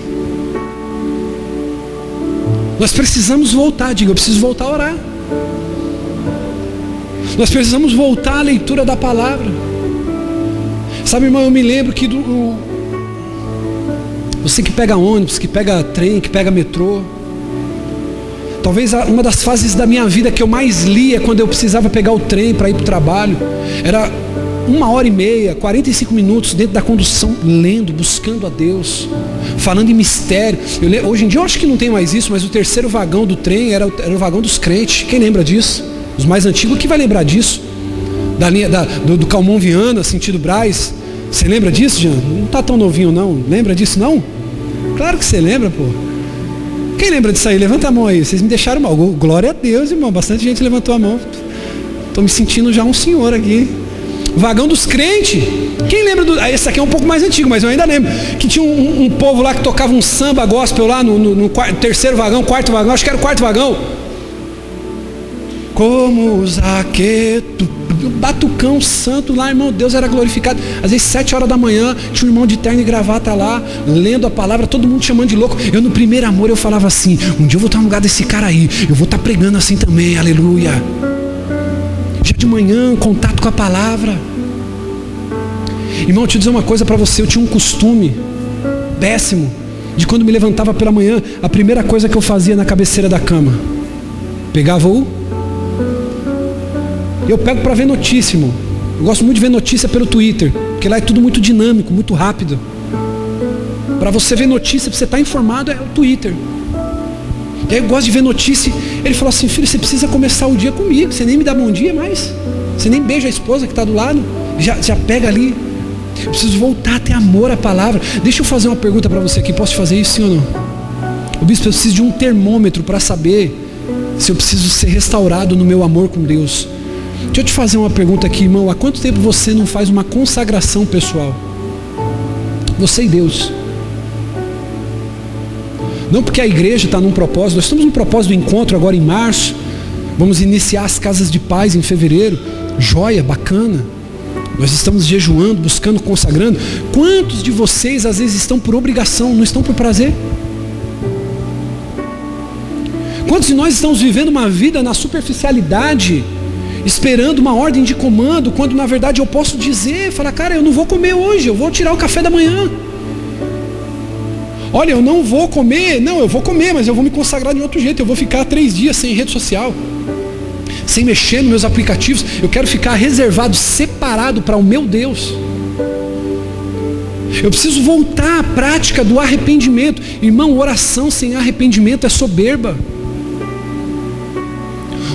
Nós precisamos voltar. Diga: eu preciso voltar a orar. Nós precisamos voltar à leitura da palavra. Sabe, irmão, eu me lembro que você que pega ônibus, que pega trem, que pega metrô, talvez uma das fases da minha vida que eu mais lia quando eu precisava pegar o trem para ir para o trabalho, era 1h30, 45 minutos dentro da condução, lendo, buscando a Deus, falando em mistério. Hoje em dia eu acho que não tem mais isso, mas o terceiro vagão do trem era o vagão dos crentes. Quem lembra disso? Os mais antigos, que vai lembrar disso? Da linha do Calmon Viana, sentido Brás. Você lembra disso, Jean? Não está tão novinho não. Lembra disso não? Claro que você lembra, pô. Quem lembra disso aí? Levanta a mão aí. Vocês me deixaram mal. Glória a Deus, irmão. Bastante gente levantou a mão. Estou me sentindo já um senhor aqui. Vagão dos crentes. Quem lembra esse aqui é um pouco mais antigo, mas eu ainda lembro que tinha um povo lá que tocava um samba gospel lá no terceiro vagão, quarto vagão. Acho que era o quarto vagão. Como Zaqueto, batucão santo lá, irmão, Deus era glorificado. Às vezes 7 horas da manhã, tinha um irmão de terno e gravata lá, lendo a palavra, todo mundo chamando de louco. Eu no primeiro amor, eu falava assim: um dia eu vou estar no lugar desse cara aí, eu vou estar pregando assim também, aleluia. Já de manhã, contato com a palavra. Irmão, deixa eu dizer uma coisa para você. Eu tinha um costume péssimo de quando me levantava pela manhã, a primeira coisa que eu fazia na cabeceira da cama, pegava eu pego para ver notícia, irmão. Eu gosto muito de ver notícia pelo Twitter, porque lá é tudo muito dinâmico, muito rápido. Para você ver notícia, para você estar informado, é o Twitter. E aí eu gosto de ver notícia. Ele falou assim: filho, você precisa começar o dia comigo. Você nem me dá bom dia mais. Você nem beija a esposa que está do lado. Já pega ali. Eu preciso voltar a ter amor à palavra. Deixa eu fazer uma pergunta para você aqui. Posso fazer isso, sim ou não? O bispo, eu preciso de um termômetro para saber se eu preciso ser restaurado no meu amor com Deus. Deixa eu te fazer uma pergunta aqui, irmão. Há quanto tempo você não faz uma consagração pessoal? Você e Deus. Não porque a igreja está num propósito. Nós estamos num propósito do encontro agora em março. Vamos iniciar as casas de paz em fevereiro. Joia, bacana. Nós estamos jejuando, buscando, consagrando. Quantos de vocês às vezes estão por obrigação, não estão por prazer? Quantos de nós estamos vivendo uma vida na superficialidade, esperando uma ordem de comando, quando na verdade eu posso dizer, falar, cara, eu não vou comer hoje, eu vou tirar o café da manhã. Olha, eu não vou comer, não, eu vou comer, mas eu vou me consagrar de outro jeito, eu vou ficar 3 dias sem rede social, sem mexer nos meus aplicativos, eu quero ficar reservado, separado para o meu Deus. Eu preciso voltar à prática do arrependimento. Irmão, oração sem arrependimento é soberba.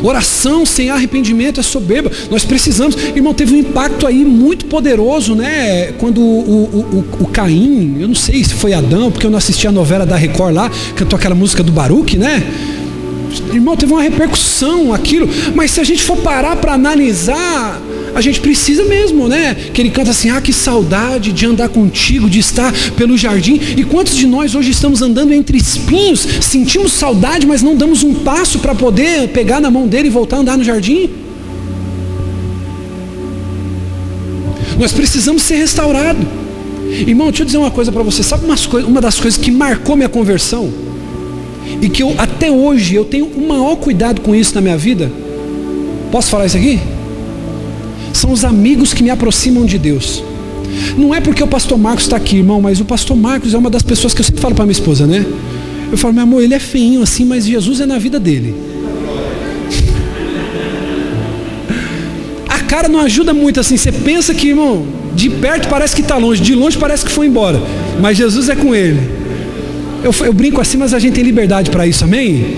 Oração sem arrependimento é soberba. Nós precisamos, irmão, teve um impacto aí muito poderoso, né? Quando o Caim, eu não sei se foi Adão, porque eu não assisti a novela da Record lá, cantou aquela música do Baruch, né? Irmão, teve uma repercussão aquilo, mas se a gente for parar para analisar, a gente precisa mesmo, né? Que ele canta assim, que saudade de andar contigo, de estar pelo jardim. E quantos de nós hoje estamos andando entre espinhos, sentimos saudade, mas não damos um passo para poder pegar na mão dele e voltar a andar no jardim? Nós precisamos ser restaurados. Irmão, deixa eu dizer uma coisa para você. Sabe uma das coisas que marcou minha conversão? E que até hoje eu tenho o maior cuidado com isso na minha vida? Posso falar isso aqui? São os amigos que me aproximam de Deus. Não é porque o pastor Marcos está aqui, irmão, mas o pastor Marcos é uma das pessoas que eu sempre falo para minha esposa, né? Eu falo, meu amor, ele é feinho assim, mas Jesus é na vida dele. A cara não ajuda muito assim, você pensa que, irmão, de perto parece que está longe, de longe parece que foi embora, mas Jesus é com ele. Eu brinco assim, mas a gente tem liberdade para isso, amém?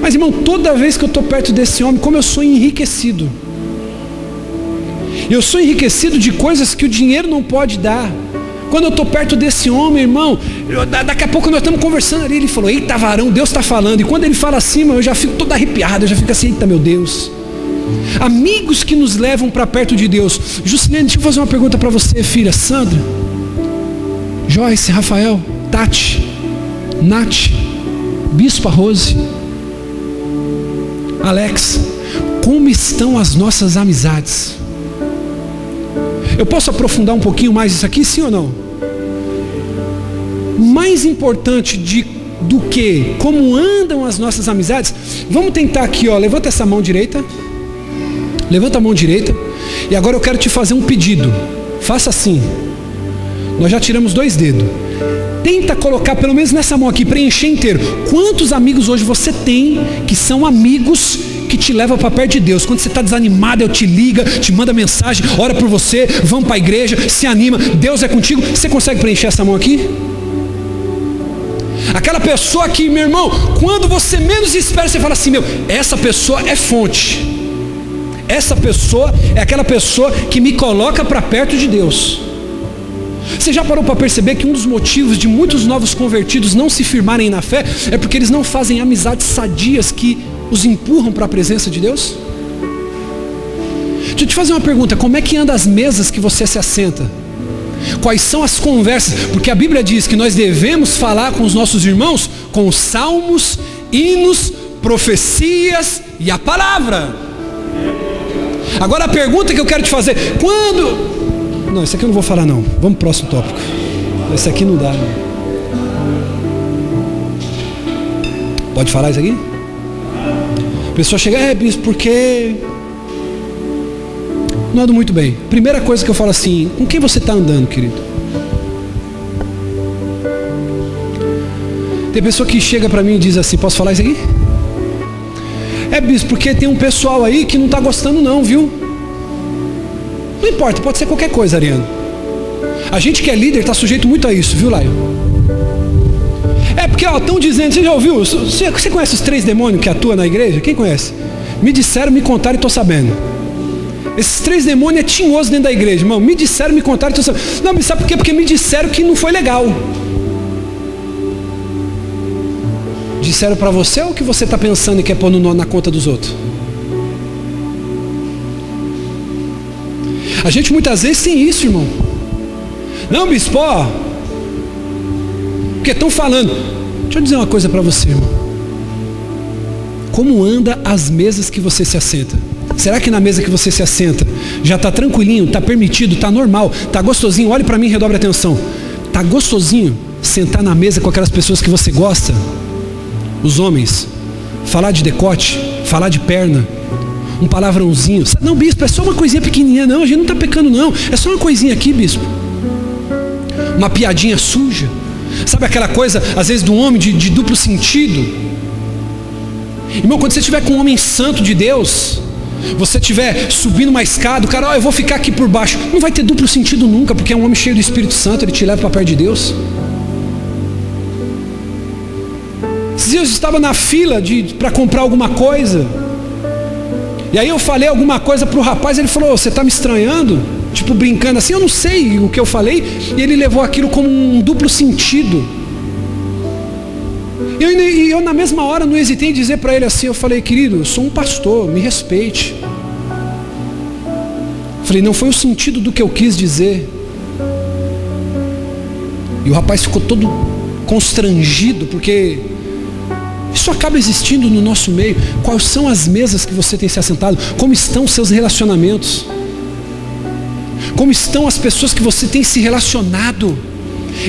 Mas, irmão, toda vez que eu estou perto desse homem, como eu sou enriquecido. Eu sou enriquecido de coisas que o dinheiro não pode dar. Quando eu estou perto desse homem, irmão, daqui a pouco nós estamos conversando ali, ele falou, eita varão, Deus está falando. E quando ele fala assim, eu já fico todo arrepiado, eu já fico assim, eita meu Deus. Amigos que nos levam para perto de Deus. Juscelene, deixa eu fazer uma pergunta para você, filha. Sandra, Joyce, Rafael, Tati, Nath, Bispa Rose, Alex, como estão as nossas amizades? Eu posso aprofundar um pouquinho mais isso aqui, sim ou não? Mais importante do que como andam as nossas amizades, vamos tentar aqui, levanta essa mão direita, levanta a mão direita, e agora eu quero te fazer um pedido. Faça assim, nós já tiramos 2 dedos, tenta colocar pelo menos nessa mão aqui, preencher inteiro. Quantos amigos hoje você tem que são amigos que te leva para perto de Deus? Quando você está desanimado, Ele te liga, te manda mensagem, ora por você, vamos para a igreja, se anima, Deus é contigo. Você consegue preencher essa mão aqui? Aquela pessoa que, meu irmão, quando você menos espera, você fala assim, essa pessoa é fonte. Essa pessoa é aquela pessoa que me coloca para perto de Deus. Você já parou para perceber que um dos motivos de muitos novos convertidos não se firmarem na fé é porque eles não fazem amizades sadias que os empurram para a presença de Deus? Deixa eu te fazer uma pergunta, como é que anda as mesas que você se assenta? Quais são as conversas? Porque a Bíblia diz que nós devemos falar com os nossos irmãos com salmos, hinos, profecias e a palavra. Agora a pergunta que eu quero te fazer, quando... Não, isso aqui eu não vou falar não, vamos pro próximo tópico. Esse aqui não dá, não. Pode falar isso aqui? A pessoa chega, bispo, porque não ando muito bem. Primeira coisa que eu falo assim, com quem você está andando, querido? Tem pessoa que chega para mim e diz assim, posso falar isso aqui? Bispo, porque tem um pessoal aí que não está gostando não, viu? Não importa, pode ser qualquer coisa, Ariano. A gente que é líder está sujeito muito a isso, viu, Laio? Porque estão dizendo, você já ouviu? Você conhece os 3 demônios que atuam na igreja? Quem conhece? Me disseram, me contaram e estou sabendo. Esses 3 demônios é tinhoso dentro da igreja, irmão. Me disseram, me contaram e estou sabendo. Não, sabe por quê? Porque me disseram que não foi legal. disseram para você ou o que você está pensando e quer pôr na conta dos outros? A gente muitas vezes tem isso, irmão. Não, bispo, porque estão falando. Deixa eu dizer uma coisa para você, irmão. Como anda as mesas que você se assenta? Será que na mesa que você se assenta já está tranquilinho, está permitido, está normal, está gostosinho? Olhe para mim e redobre a atenção. Está gostosinho sentar na mesa com aquelas pessoas que você gosta? Os homens, falar de decote, falar de perna, um palavrãozinho. Não, bispo, é só uma coisinha pequenininha. Não, a gente não está pecando não. É só uma coisinha aqui, bispo. Uma piadinha suja. Sabe aquela coisa, às vezes, do homem de duplo sentido? Irmão, quando você estiver com um homem santo de Deus, você estiver subindo uma escada, o cara, eu vou ficar aqui por baixo. Não vai ter duplo sentido nunca, porque é um homem cheio do Espírito Santo, ele te leva para perto de Deus. Esses dias eu estava na fila para comprar alguma coisa. E aí eu falei alguma coisa para o rapaz, ele falou, você está me estranhando? Tipo, brincando assim, eu não sei o que eu falei. E ele levou aquilo como um duplo sentido. E eu na mesma hora não hesitei em dizer para ele assim, eu falei, querido, eu sou um pastor, me respeite. Eu falei, não foi o sentido do que eu quis dizer. E o rapaz ficou todo constrangido, porque isso acaba existindo no nosso meio. Quais são as mesas que você tem se assentado? Como estão os seus relacionamentos? Como estão as pessoas que você tem se relacionado?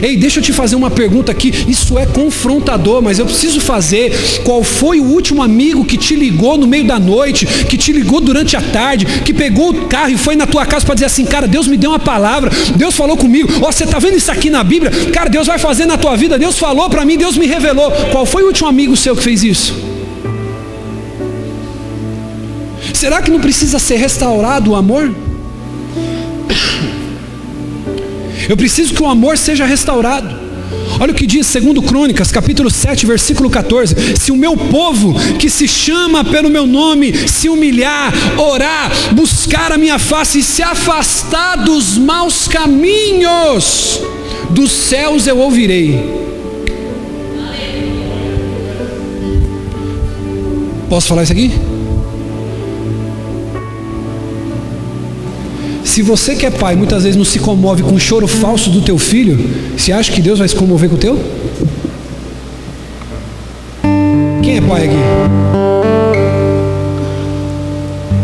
Ei, deixa eu te fazer uma pergunta aqui. Isso é confrontador, mas eu preciso fazer. Qual foi o último amigo que te ligou no meio da noite, que te ligou durante a tarde, que pegou o carro e foi na tua casa para dizer assim, cara, Deus me deu uma palavra, Deus falou comigo, você está vendo isso aqui na Bíblia? Cara, Deus vai fazer na tua vida, Deus falou para mim, Deus me revelou. Qual foi o último amigo seu que fez isso? Será que não precisa ser restaurado o amor? Eu preciso que o amor seja restaurado. Olha o que diz 2 Crônicas, capítulo 7, versículo 14. Se o meu povo, que se chama pelo meu nome, se humilhar, orar, buscar a minha face e se afastar dos maus caminhos, dos céus eu ouvirei. Posso falar isso aqui? Se você que é pai, muitas vezes não se comove com o choro falso do teu filho, você acha que Deus vai se comover com o teu? Quem é pai aqui?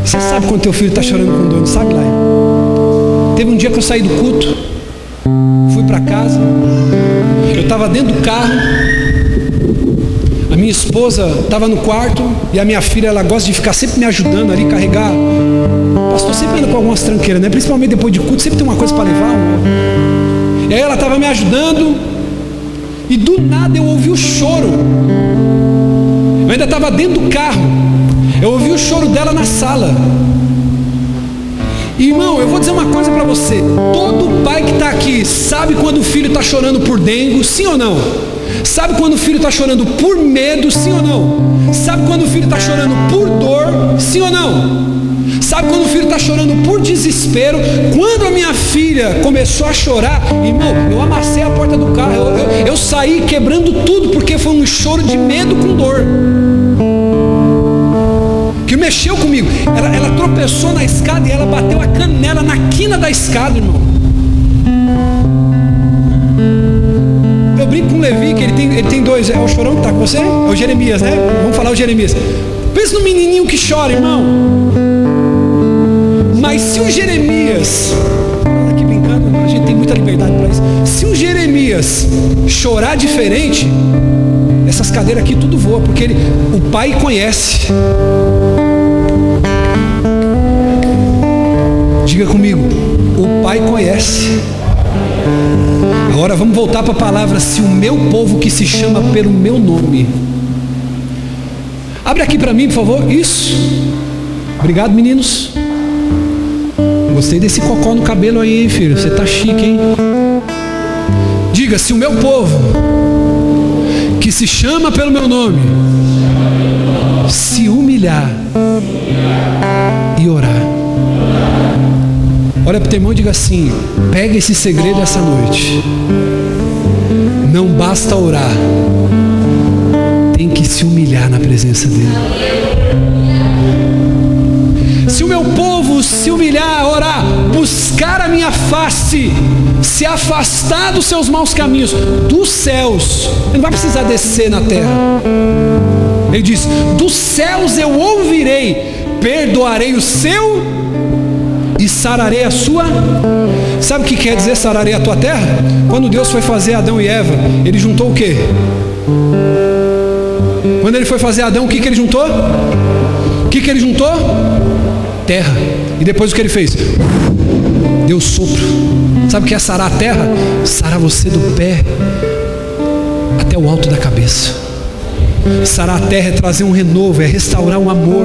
Você sabe quando teu filho está chorando com dor, não sabe, lá? Teve um dia que eu saí do culto, fui para casa, eu estava dentro do carro, a minha esposa estava no quarto e a minha filha, ela gosta de ficar sempre me ajudando ali, carregar. O pastor sempre anda com algumas tranqueiras, né? Principalmente depois de culto, sempre tem uma coisa para levar. E aí ela estava me ajudando e do nada eu ouvi o choro. Eu ainda estava dentro do carro, eu ouvi o choro dela na sala. Irmão, eu vou dizer uma coisa para você. Todo pai que está aqui sabe quando o filho está chorando por dengue, sim ou não? Sabe quando o filho está chorando por medo, sim ou não? Sabe quando o filho está chorando por dor, sim ou não? Sabe quando o filho está chorando por desespero? Quando a minha filha começou a chorar, irmão, eu amassei a porta do carro, eu saí quebrando tudo, porque foi um choro de medo com dor, que mexeu comigo. Ela tropeçou na escada e ela bateu a canela na quina da escada, irmão. Eu brinco com o Levi, que ele tem dois. É o chorão que está com você? É o Jeremias, né? Vamos falar o Jeremias. Pensa no menininho que chora, irmão. Mas se o Jeremias, aqui brincando, a gente tem muita liberdade para isso. Se o Jeremias chorar diferente, essas cadeiras aqui tudo voa, porque o pai conhece. Diga comigo, o pai conhece. Agora vamos voltar para a palavra, se o meu povo que se chama pelo meu nome. Abre aqui para mim, por favor. Isso. Obrigado, meninos. Gostei desse cocó no cabelo aí, hein, filho. Você tá chique, hein? Diga, se o meu povo que se chama pelo meu nome se humilhar e orar. Olha para o teu irmão e diga assim: pega esse segredo essa noite. Não basta orar, tem que se humilhar na presença dele. Se o meu povo se humilhar, orar, buscar a minha face, se afastar dos seus maus caminhos, dos céus, ele não vai precisar descer na terra. Ele diz: dos céus eu ouvirei, perdoarei o seu e sararei a sua. Sabe o que quer dizer sararei a tua terra? Quando Deus foi fazer Adão e Eva, ele juntou o quê? Quando ele foi fazer Adão, o que ele juntou? O que ele juntou? Terra. E depois o que ele fez? Deu sopro. Sabe o que é sarar a terra? Sarar você do pé até o alto da cabeça. Sarar a terra é trazer um renovo, é restaurar um amor.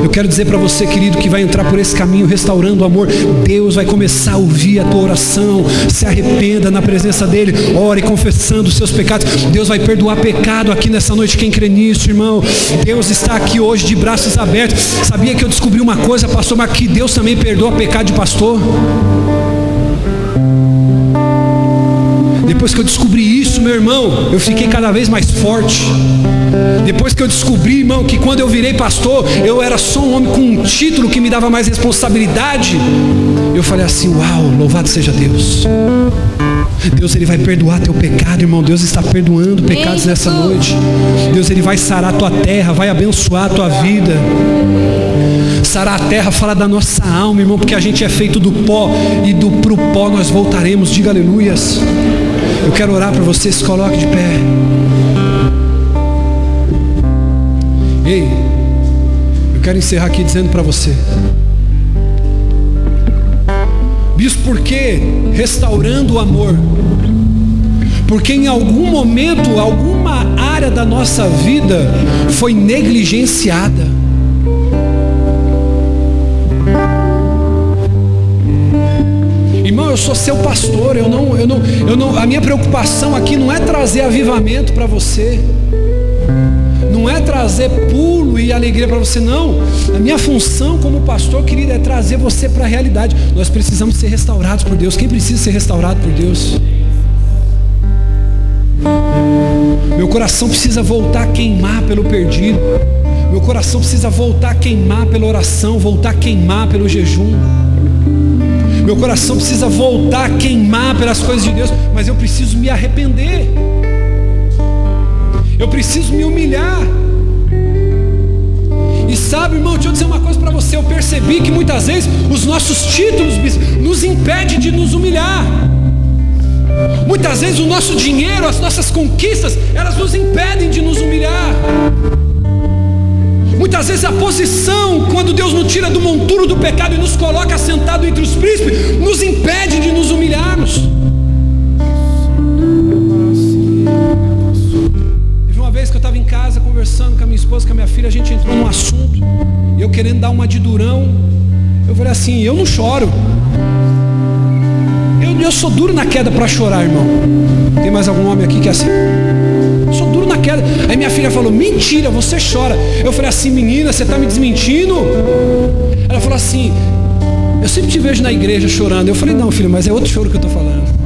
Eu quero dizer para você, querido, que vai entrar por esse caminho restaurando o amor, Deus vai começar a ouvir a tua oração. Se arrependa na presença dele, ore confessando os seus pecados. Deus vai perdoar pecado aqui nessa noite. Quem crê nisso, irmão? Deus está aqui hoje de braços abertos. Sabia que eu descobri uma coisa, pastor, mas que Deus também perdoa pecado de pastor? Depois que eu descobri isso, meu irmão, eu fiquei cada vez mais forte. Depois que eu descobri, irmão, que quando eu virei pastor, eu era só um homem com um título que me dava mais responsabilidade, eu falei assim: uau, louvado seja Deus. Deus, ele vai perdoar teu pecado, irmão. Deus está perdoando pecados nessa noite. Deus, ele vai sarar a tua terra, vai abençoar a tua vida. Sarar a terra fala da nossa alma, irmão, porque a gente é feito do pó e pro pó nós voltaremos. Diga aleluias. Eu quero orar para você, se coloque de pé. Ei, eu quero encerrar aqui dizendo para você, bispo, por que restaurando o amor? Porque em algum momento, alguma área da nossa vida foi negligenciada. Irmão, eu sou seu pastor, a minha preocupação aqui não é trazer avivamento para você, não é trazer pulo e alegria para você, não. A minha função como pastor, querido, é trazer você para a realidade. Nós precisamos ser restaurados por Deus. Quem precisa ser restaurado por Deus? Meu coração precisa voltar a queimar pelo perdido. Meu coração precisa voltar a queimar pela oração, voltar a queimar pelo jejum. Meu coração precisa voltar a queimar pelas coisas de Deus, mas eu preciso me arrepender. Eu preciso me humilhar. E sabe, irmão, deixa eu dizer uma coisa para você. Eu percebi que muitas vezes os nossos títulos nos impedem de nos humilhar. Muitas vezes o nosso dinheiro, as nossas conquistas, elas nos impedem de nos humilhar. Muitas vezes a posição, quando Deus nos tira do monturo do pecado e nos coloca sentado entre os príncipes, nos impede de nos humilharmos. Teve uma vez que eu estava em casa conversando com a minha esposa, com a minha filha, a gente entrou num assunto, e eu querendo dar uma de durão, eu falei assim: eu não choro. Eu sou duro na queda para chorar, irmão. Tem mais algum homem aqui que é assim? Eu sou duro na queda. Aí minha filha falou: mentira, você chora. Eu falei assim: menina, você está me desmentindo? Ela falou assim: eu sempre te vejo na igreja chorando. Eu falei: não, filha, mas é outro choro que eu estou falando.